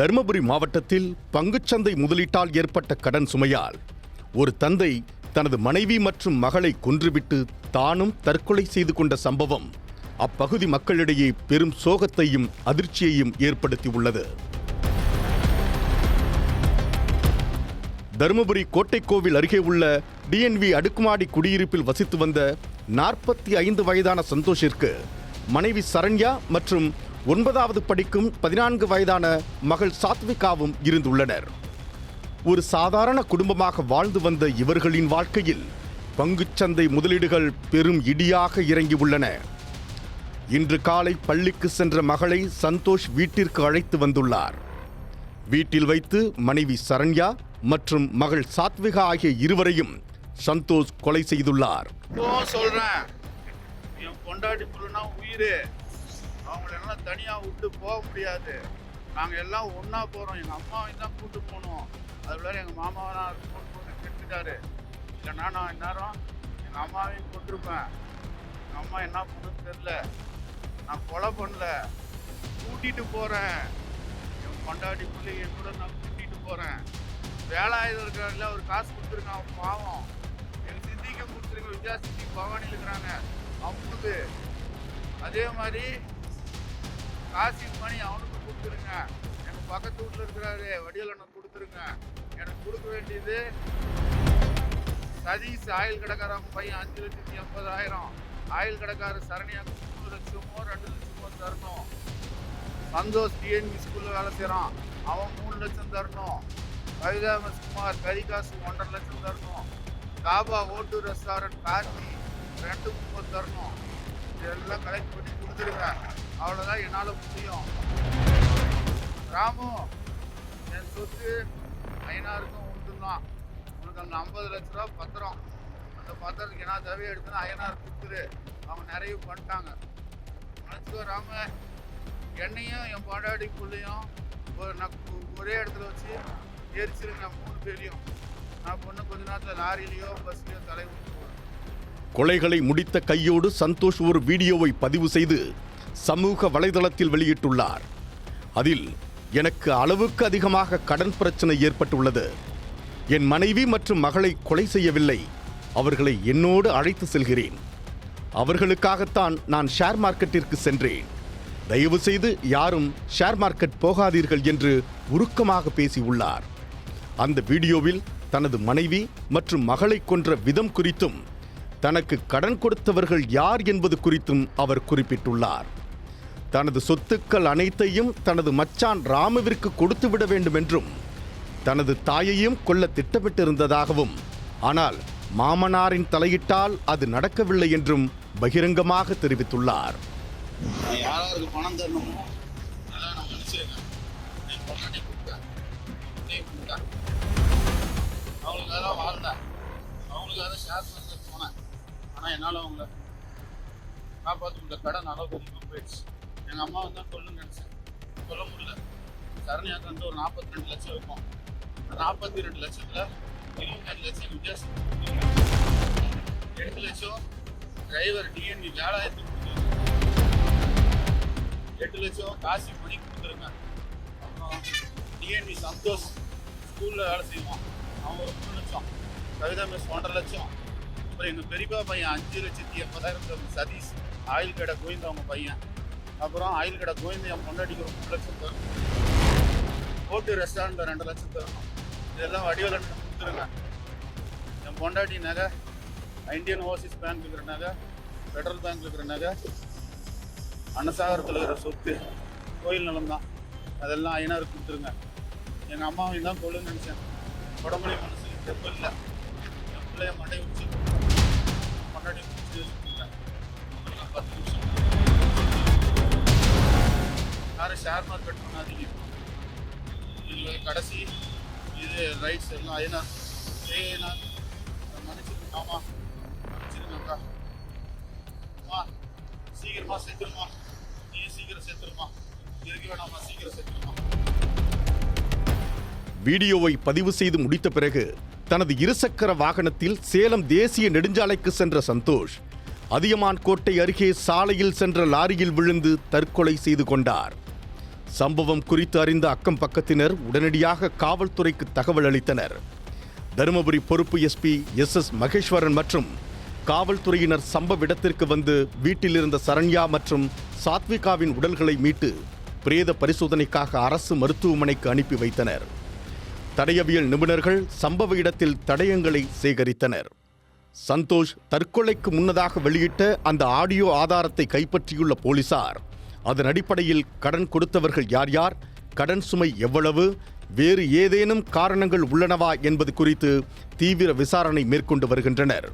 தருமபுரி மாவட்டத்தில் பங்குச்சந்தை முதலீட்டால் ஏற்பட்ட கடன் சுமையால் ஒரு தந்தை தனது மனைவி மற்றும் மகளை கொன்றுவிட்டு தானும் தற்கொலை செய்து கொண்ட சம்பவம் அப்பகுதி மக்களிடையே பெரும் சோகத்தையும் அதிர்ச்சியையும் ஏற்படுத்தியுள்ளது. தருமபுரி கோட்டைக்கோவில் அருகே உள்ள டிஎன்வி அடுக்குமாடி குடியிருப்பில் வசித்து வந்த 45 வயதான சந்தோஷிற்கு மனைவி சரண்யா மற்றும் 9வது படிக்கும் 14 வயதான மகள் சாத்விகாவும் இருந்துள்ளனர். ஒரு சாதாரண குடும்பமாக வாழ்ந்து வந்த இவர்களின் வாழ்க்கையில் பங்குச்சந்தை முதலீடுகள் பெரும் இடியாக இறங்கியுள்ளன. இன்று காலை பள்ளிக்கு சென்ற மகளை சந்தோஷ் வீட்டிற்கு அழைத்து வந்துள்ளார். வீட்டில் வைத்து மனைவி சரண்யா மற்றும் மகள் சாத்விகா ஆகிய இருவரையும் சந்தோஷ் கொலை செய்துள்ளார். சொல்றேன், என் பொண்டாட்டி புள்ளனா உயிர், அவங்களெல்லாம் தனியா விட்டு போக முடியாது. நாங்க எல்லாம் ஒன்னா போறோம். எங்க அம்மாவை தான் கூட்டு போனோம். அதுல எங்க மாமாவை போட்டு கெடுத்துட்டாரு. இல்லைன்னா நான் இந்நேரம் எங்க அம்மாவையும் கொண்டிருப்பேன். எங்க அம்மா என்ன பண்ணுன்னு தெரியல. நான் கொலை பண்ணல, கூட்டிட்டு போறேன். என் பொண்டாட்டி புள்ளி என் கூட நான் கூட்டிட்டு போறேன். வேலாயுதம் இருக்கிறாங்கல்ல, ஒரு காசு கொடுத்துருங்க, அவங்க பாவம். எங்கள் சித்திக்கு கொடுத்துருங்க, வித்யா சித்தி பவானியில் இருக்கிறாங்க, அவங்களுக்கு. அதே மாதிரி காசி மணி அவனுக்கு கொடுத்துருங்க. எங்கள் பக்கத்து வீட்டில் இருக்கிறாரு வடிவலனுக்கு கொடுத்துருங்க. எனக்கு கொடுக்க வேண்டியது சதீஷ் ஆயில் கடைக்காரங்க பையன் 5,80,000. ஆயில் கடைக்காரர் சரணியாக்கு 3 லட்சமோ 2 லட்சமோ தரணும். சந்தோஷ் டிஎன்வி ஸ்கூலில் வேலை செய்கிறான், அவன் 3 லட்சம் தரணும். கவிதாமஸ் குமார் கறி காசு 1.5 லட்சம் தரணும். காபா ஓட்டு ரெஸ்டாரண்ட் கார்த்தி 2.30 தரணும். இதெல்லாம் கலெக்ட் பண்ணி கொடுத்துருங்க. அவ்வளோதான் என்னால் முடியும். ராமு, என் சொத்து ஐயனாருக்கும் உண்டுதான். உனக்கு அந்த 50 லட்ச ரூபா பத்திரம், அந்த பத்திரத்துக்கு என்ன தேவையை எடுத்துன்னா ஐயனார் கொடுத்துரு. அவங்க நிறைய பண்ணிட்டாங்க. நினச்சிக்கோ ராமு, என்னையும் என் பொண்டாட்டிக்குள்ளேயும் ஒரே இடத்துல வச்சு எரிச்சிருங்க 3 பேரையும். நான் பொண்ணு கொஞ்ச நேரத்தில் லாரியிலையோ பஸ்லையோ தலை விட்டுருவேன். கொலைகளை முடித்த கையோடு சந்தோஷ் ஒரு வீடியோவை பதிவு செய்து சமூக வலைதளத்தில் வெளியிட்டுள்ளார். அதில், எனக்கு அளவுக்கு அதிகமாக கடன் பிரச்சனை ஏற்பட்டுள்ளது. என் மனைவி மற்றும் மகளை கொலை செய்யவில்லை, அவர்களை என்னோடு அழைத்து செல்கிறேன். அவர்களுக்காகத்தான் நான் ஷேர் மார்க்கெட்டிற்கு சென்றேன். தயவு செய்து யாரும் ஷேர் மார்க்கெட் போகாதீர்கள் என்று உருக்கமாக பேசியுள்ளார். அந்த வீடியோவில் தனது மனைவி மற்றும் மகளை கொன்ற விதம் குறித்தும் தனக்கு கடன் கொடுத்தவர்கள் யார் என்பது குறித்தும் அவர் குறிப்பிட்டுள்ளார். தனது சொத்துக்கள் அனைத்தையும் தனது மச்சான் ராமுவிற்கு கொடுத்துவிட வேண்டும் என்றும், தனது தாயையும் கொல்ல திட்டமிட்டிருந்ததாகவும், ஆனால் மாமனாரின் தலையிட்டால் அது நடக்கவில்லை என்றும் பகிரங்கமாக தெரிவித்துள்ளார். யாராருக்கு பணம் தரணுமோ அவங்களுக்காக தான் வாழ்ந்தேன், அவங்களுக்காக ஷேர் மார்க்கெட் போனேன். ஆனால் என்னால் அவங்கள காப்பாற்ற முடியல. கடன் அளவுக்கு அதிகமாக போயிடுச்சு. எங்கள் அம்மா தான் கொல்லுன்னு நினச்சேன், சொல்ல முடியல. சரணியாக்கு வந்து ஒரு 42 லட்சம் இருக்கும். 42 லட்சத்தில் 22 லட்சம் வித்தியாசம். 8 லட்சம் டிரைவர் டிஎன்வி வேலாயத்துக்கு 8 லட்சம் காசி மணி கொடுத்துருங்க. அப்புறம் டிஎன்வி சந்தோஷ் ஸ்கூலில் வேலை செய்வான், அவன் ஒரு 3 லட்சம். கவிதா மிஸ் 1.5 லட்சம். அப்புறம் எங்கள் பெரியப்பா பையன் 5,80,000 சதீஷ் ஆயில் கடை கோவிந்த அவங்க பையன். அப்புறம் ஆயில் கடை கோவிந்த என் பொண்டாட்டிக்கு ஒரு 3 லட்சம் தரணும். ஓட்டு ரெஸ்டாரண்ட்டில் 2 லட்சம் தரணும். இதெல்லாம் வடிவலன் கொடுத்துருங்க. என் பொண்டாட்டி நகை இந்தியன் ஓவர்சீஸ் பேங்க் இருக்கிற நகை, ஃபெடரல் பேங்க் இருக்கிற நகை, அன்னசாகரத்தில் இருக்கிற சொத்து, கோயில் நிலம் தான், அதெல்லாம் ஐயனாருக்கு கொடுத்துருங்க. எங்கள் அம்மாவையும் தான் கொள்ளுன்னு நினச்சேன். உடம்புலையும் மனசுக்கு தெப்பு இல்லை. என் பிள்ளைய மண்டை வச்சு கொண்டாடி முடிச்சு 10 நிமிஷம். யாரும் ஷேர் மார்க்கெட் பண்ணாதீங்க. இது கடைசி இது ரைட்ஸ் எல்லாம் ஐயனார் ஐயனார் மன்னிச்சிருங்க. ஆமாம் மன்னிச்சிருங்கக்கா. அம்மா சீக்கிரமா செத்துருமா, நீ சீக்கிரம் செத்துருமா, இருக்க வேணாமா, சீக்கிரம் செத்துருமா. வீடியோவை பதிவு செய்து முடித்த பிறகு தனது இருசக்கர வாகனத்தில் சேலம் தேசிய நெடுஞ்சாலைக்கு சென்ற சந்தோஷ் அதியமான் கோட்டை அருகே சாலையில் சென்ற லாரியில் விழுந்து தற்கொலை செய்து கொண்டார். சம்பவம் குறித்து அறிந்த அக்கம் பக்கத்தினர் உடனடியாக காவல்துறைக்கு தகவல் அளித்தனர். தருமபுரி பொறுப்பு எஸ்பி SS மகேஸ்வரன் மற்றும் காவல்துறையினர் சம்பவ இடத்திற்கு வந்து வீட்டில் இருந்த சரண்யா மற்றும் சாத்விகாவின் உடல்களை மீட்டு பிரேத பரிசோதனைக்காக அரசு மருத்துவமனைக்கு அனுப்பி வைத்தனர். தடயவியல் நிபுணர்கள் சம்பவ இடத்தில் தடயங்களை சேகரித்தனர். சந்தோஷ் தற்கொலைக்கு முன்னதாக வெளியிட்ட அந்த ஆடியோ ஆதாரத்தை கைப்பற்றியுள்ள போலீசார் அதன் அடிப்படையில் கடன் கொடுத்தவர்கள் யார் யார், கடன் சுமை எவ்வளவு, வேறு ஏதேனும் காரணங்கள் உள்ளனவா என்பது குறித்து தீவிர விசாரணை மேற்கொண்டு வருகின்றனர்.